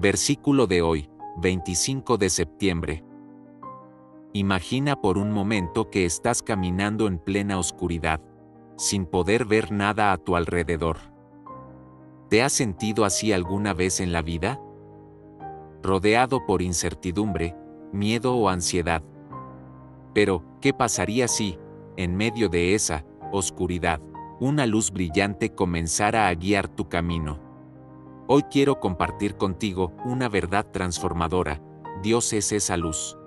Versículo de hoy, 25 de septiembre. Imagina por un momento que estás caminando en plena oscuridad, sin poder ver nada a tu alrededor. ¿Te has sentido así alguna vez en la vida? Rodeado por incertidumbre, miedo o ansiedad. Pero, ¿qué pasaría si, en medio de esa oscuridad, una luz brillante comenzara a guiar tu camino? Hoy quiero compartir contigo una verdad transformadora: Dios es esa luz.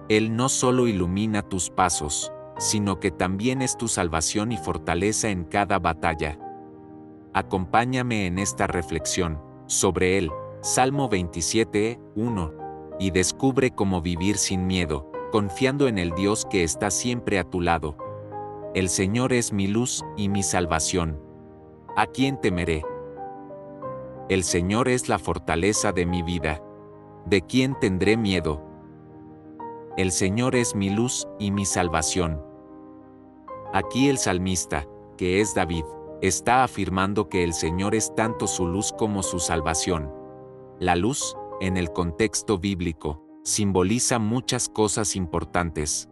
Él no solo ilumina tus pasos, sino que también es tu salvación y fortaleza en cada batalla. Acompáñame en esta reflexión sobre Él, Salmo 27, 1, y descubre cómo vivir sin miedo, confiando en el Dios que está siempre a tu lado. El Señor es mi luz y mi salvación. ¿A quién temeré? El Señor es la fortaleza de mi vida. ¿De quién tendré miedo? El Señor es mi luz y mi salvación. Aquí el salmista, que es David, está afirmando que el Señor es tanto su luz como su salvación. La luz, en el contexto bíblico, simboliza muchas cosas importantes,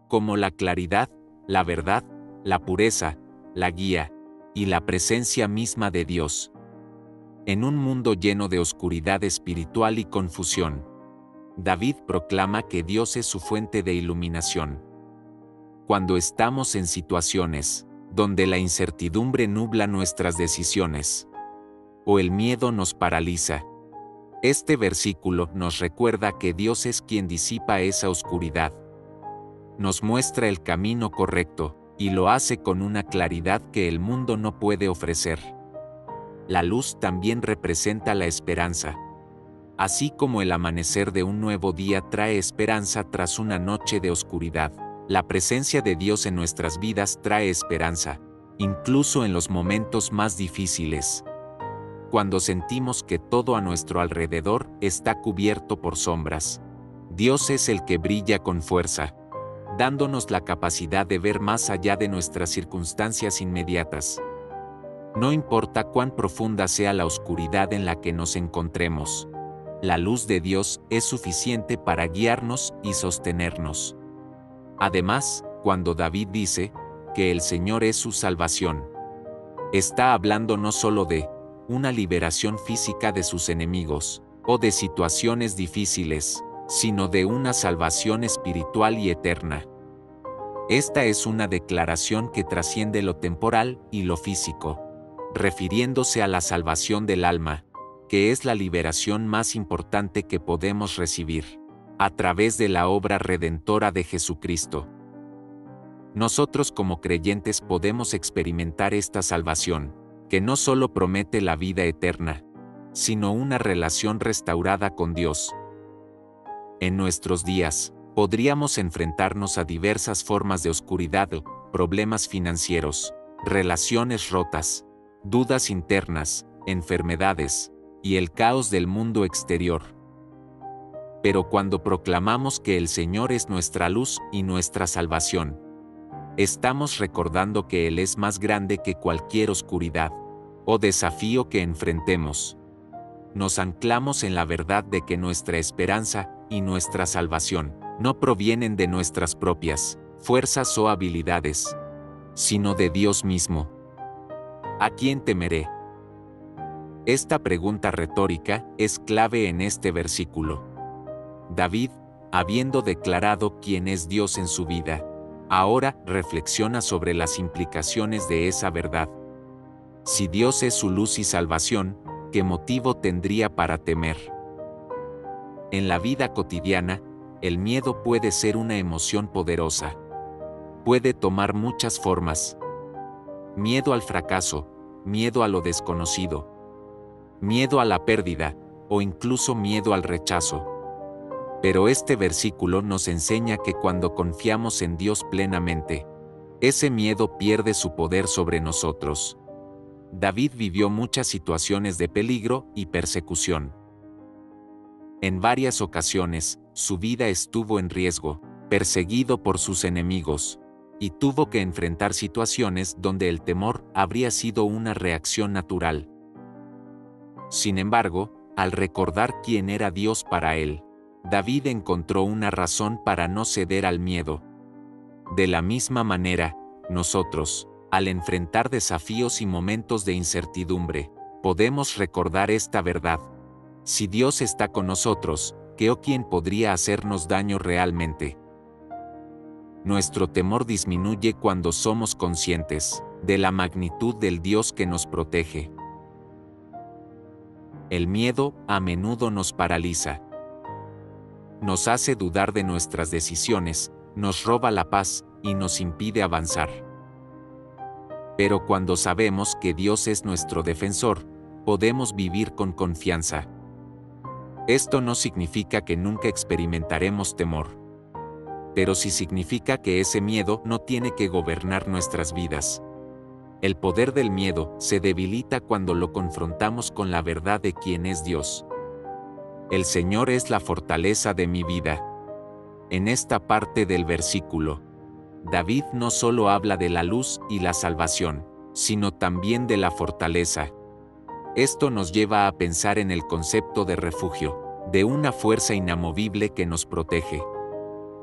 como la claridad, la verdad, la pureza, la guía, y la presencia misma de Dios. En un mundo lleno de oscuridad espiritual y confusión, David proclama que Dios es su fuente de iluminación. Cuando estamos en situaciones donde la incertidumbre nubla nuestras decisiones, o el miedo nos paraliza, este versículo nos recuerda que Dios es quien disipa esa oscuridad. Nos muestra el camino correcto, y lo hace con una claridad que el mundo no puede ofrecer. La luz también representa la esperanza. Así como el amanecer de un nuevo día trae esperanza tras una noche de oscuridad, la presencia de Dios en nuestras vidas trae esperanza, incluso en los momentos más difíciles. Cuando sentimos que todo a nuestro alrededor está cubierto por sombras, Dios es el que brilla con fuerza, dándonos la capacidad de ver más allá de nuestras circunstancias inmediatas. No importa cuán profunda sea la oscuridad en la que nos encontremos, la luz de Dios es suficiente para guiarnos y sostenernos. Además, cuando David dice que el Señor es su salvación, está hablando no solo de una liberación física de sus enemigos o de situaciones difíciles, sino de una salvación espiritual y eterna. Esta es una declaración que trasciende lo temporal y lo físico, refiriéndose a la salvación del alma, que es la liberación más importante que podemos recibir, a través de la obra redentora de Jesucristo. Nosotros como creyentes podemos experimentar esta salvación, que no solo promete la vida eterna, sino una relación restaurada con Dios. En nuestros días, podríamos enfrentarnos a diversas formas de oscuridad, problemas financieros, relaciones rotas, dudas internas, enfermedades, y el caos del mundo exterior. Pero cuando proclamamos que el Señor es nuestra luz y nuestra salvación, estamos recordando que Él es más grande que cualquier oscuridad o desafío que enfrentemos. Nos anclamos en la verdad de que nuestra esperanza y nuestra salvación no provienen de nuestras propias fuerzas o habilidades, sino de Dios mismo. ¿A quién temeré? Esta pregunta retórica es clave en este versículo. David, habiendo declarado quién es Dios en su vida, ahora reflexiona sobre las implicaciones de esa verdad. Si Dios es su luz y salvación, ¿qué motivo tendría para temer? En la vida cotidiana, el miedo puede ser una emoción poderosa. Puede tomar muchas formas. Miedo al fracaso, miedo a lo desconocido, miedo a la pérdida, o incluso miedo al rechazo. Pero este versículo nos enseña que cuando confiamos en Dios plenamente, ese miedo pierde su poder sobre nosotros. David vivió muchas situaciones de peligro y persecución. En varias ocasiones, su vida estuvo en riesgo, perseguido por sus enemigos, y tuvo que enfrentar situaciones donde el temor habría sido una reacción natural. Sin embargo, Al recordar quién era Dios para él, David encontró una razón para no ceder al miedo. De la misma manera, nosotros, al enfrentar desafíos y momentos de incertidumbre, podemos recordar esta verdad. Si Dios está con nosotros, ¿qué o quién podría hacernos daño realmente? Nuestro temor disminuye cuando somos conscientes de la magnitud del Dios que nos protege. El miedo a menudo nos paraliza. Nos hace dudar de nuestras decisiones, nos roba la paz y nos impide avanzar. Pero cuando sabemos que Dios es nuestro defensor, podemos vivir con confianza. Esto no significa que nunca experimentaremos temor, pero sí significa que ese miedo no tiene que gobernar nuestras vidas. El poder del miedo se debilita cuando lo confrontamos con la verdad de quién es Dios. El Señor es la fortaleza de mi vida. En esta parte del versículo, David no solo habla de la luz y la salvación, sino también de la fortaleza. Esto nos lleva a pensar en el concepto de refugio, de una fuerza inamovible que nos protege.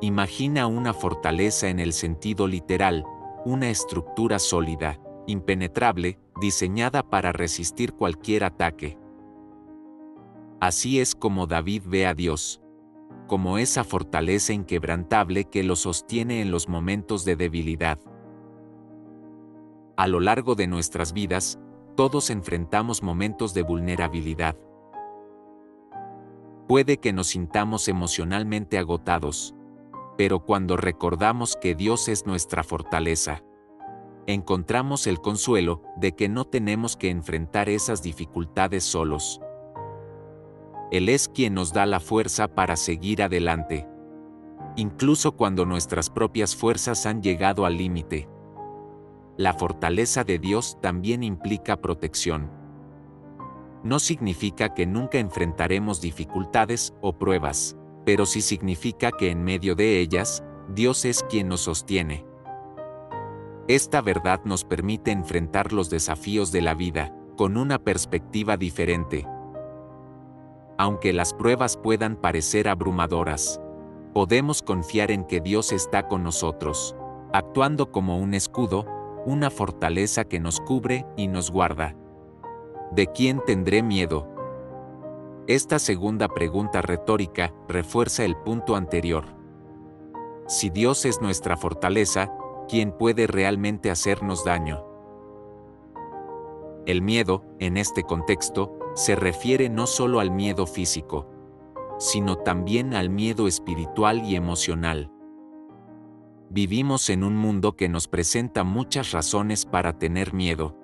Imagina una fortaleza en el sentido literal, una estructura sólida, impenetrable, diseñada para resistir cualquier ataque. Así es como David ve a Dios, como esa fortaleza inquebrantable que lo sostiene en los momentos de debilidad. A lo largo de nuestras vidas, todos enfrentamos momentos de vulnerabilidad. Puede que nos sintamos emocionalmente agotados, pero cuando recordamos que Dios es nuestra fortaleza, encontramos el consuelo de que no tenemos que enfrentar esas dificultades solos. Él es quien nos da la fuerza para seguir adelante, incluso cuando nuestras propias fuerzas han llegado al límite. La fortaleza de Dios también implica protección. No significa que nunca enfrentaremos dificultades o pruebas, pero sí significa que en medio de ellas, Dios es quien nos sostiene. Esta verdad nos permite enfrentar los desafíos de la vida con una perspectiva diferente. Aunque las pruebas puedan parecer abrumadoras, podemos confiar en que Dios está con nosotros, actuando como un escudo, una fortaleza que nos cubre y nos guarda. ¿De quién tendré miedo? Esta segunda pregunta retórica refuerza el punto anterior. Si Dios es nuestra fortaleza, ¿quién puede realmente hacernos daño? El miedo, en este contexto, se refiere no solo al miedo físico, sino también al miedo espiritual y emocional. Vivimos en un mundo que nos presenta muchas razones para tener miedo.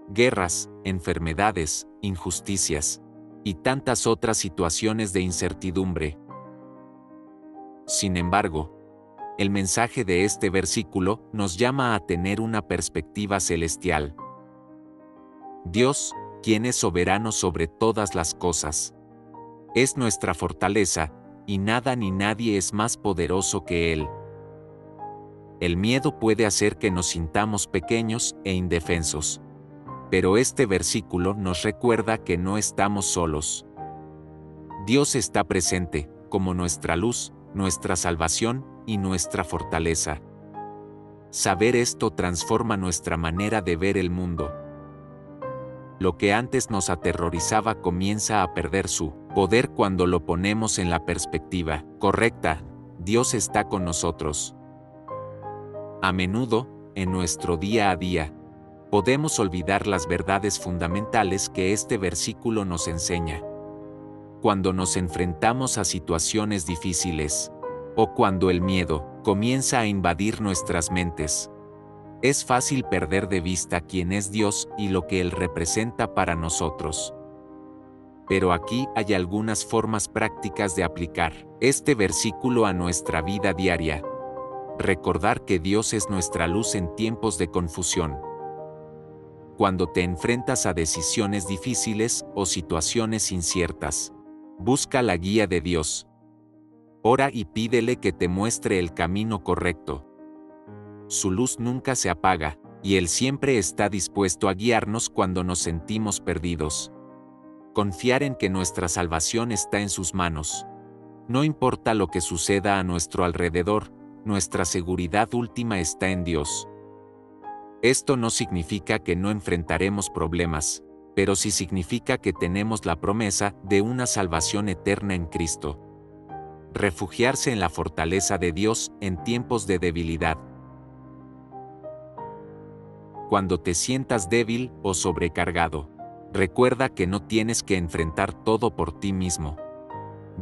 Guerras, enfermedades, injusticias, y tantas otras situaciones de incertidumbre. Sin embargo, el mensaje de este versículo nos llama a tener una perspectiva celestial. Dios, quien es soberano sobre todas las cosas, es nuestra fortaleza, y nada ni nadie es más poderoso que Él. El miedo puede hacer que nos sintamos pequeños e indefensos, pero este versículo nos recuerda que no estamos solos. Dios está presente, como nuestra luz, nuestra salvación y nuestra fortaleza. Saber esto transforma nuestra manera de ver el mundo. Lo que antes nos aterrorizaba comienza a perder su poder cuando lo ponemos en la perspectiva correcta. Dios está con nosotros. A menudo, en nuestro día a día, podemos olvidar las verdades fundamentales que este versículo nos enseña. Cuando nos enfrentamos a situaciones difíciles, o cuando el miedo comienza a invadir nuestras mentes, es fácil perder de vista quién es Dios y lo que Él representa para nosotros. Pero aquí hay algunas formas prácticas de aplicar este versículo a nuestra vida diaria. Recordar que Dios es nuestra luz en tiempos de confusión. Cuando te enfrentas a decisiones difíciles o situaciones inciertas, busca la guía de Dios. Ora y pídele que te muestre el camino correcto. Su luz nunca se apaga, y Él siempre está dispuesto a guiarnos cuando nos sentimos perdidos. Confiar en que nuestra salvación está en sus manos. No importa lo que suceda a nuestro alrededor, nuestra seguridad última está en Dios. Esto no significa que no enfrentaremos problemas, pero sí significa que tenemos la promesa de una salvación eterna en Cristo. Refugiarse en la fortaleza de Dios en tiempos de debilidad. Cuando te sientas débil o sobrecargado, recuerda que no tienes que enfrentar todo por ti mismo.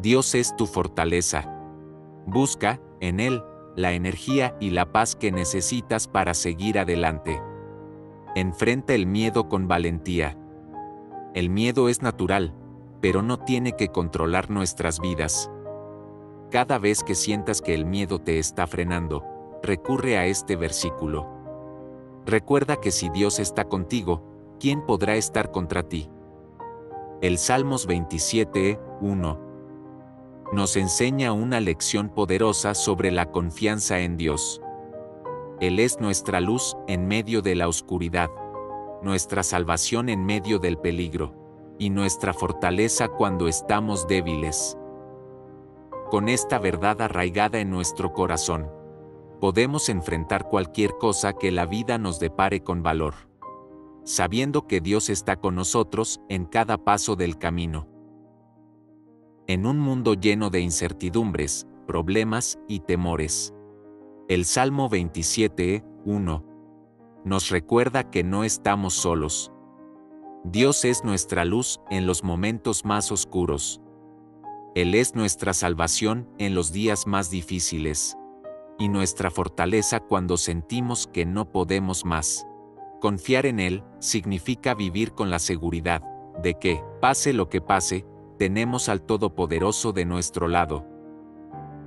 Dios es tu fortaleza. Busca, en Él, la energía y la paz que necesitas para seguir adelante. Enfrenta el miedo con valentía. El miedo es natural, pero no tiene que controlar nuestras vidas. Cada vez que sientas que el miedo te está frenando, recurre a este versículo. Recuerda que si Dios está contigo, ¿quién podrá estar contra ti? El Salmos 27, 1. Nos enseña una lección poderosa sobre la confianza en Dios. Él es nuestra luz en medio de la oscuridad, nuestra salvación en medio del peligro, y nuestra fortaleza cuando estamos débiles. Con esta verdad arraigada en nuestro corazón, podemos enfrentar cualquier cosa que la vida nos depare con valor, sabiendo que Dios está con nosotros en cada paso del camino. En un mundo lleno de incertidumbres, problemas y temores, el Salmo 27, 1, nos recuerda que no estamos solos. Dios es nuestra luz en los momentos más oscuros. Él es nuestra salvación en los días más difíciles, y nuestra fortaleza cuando sentimos que no podemos más. Confiar en Él significa vivir con la seguridad de que, pase lo que pase, tenemos al Todopoderoso de nuestro lado.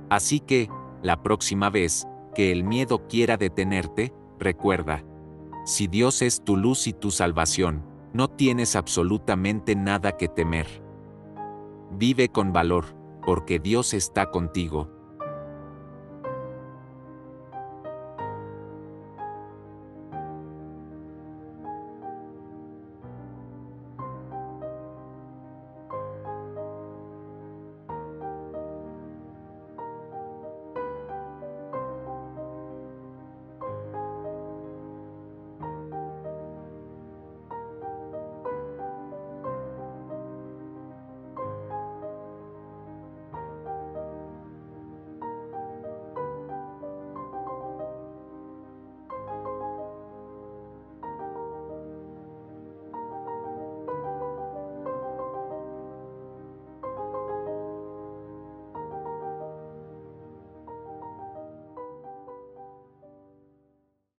Así que, la próxima vez que el miedo quiera detenerte, recuerda: si Dios es tu luz y tu salvación, no tienes absolutamente nada que temer. Vive con valor, porque Dios está contigo.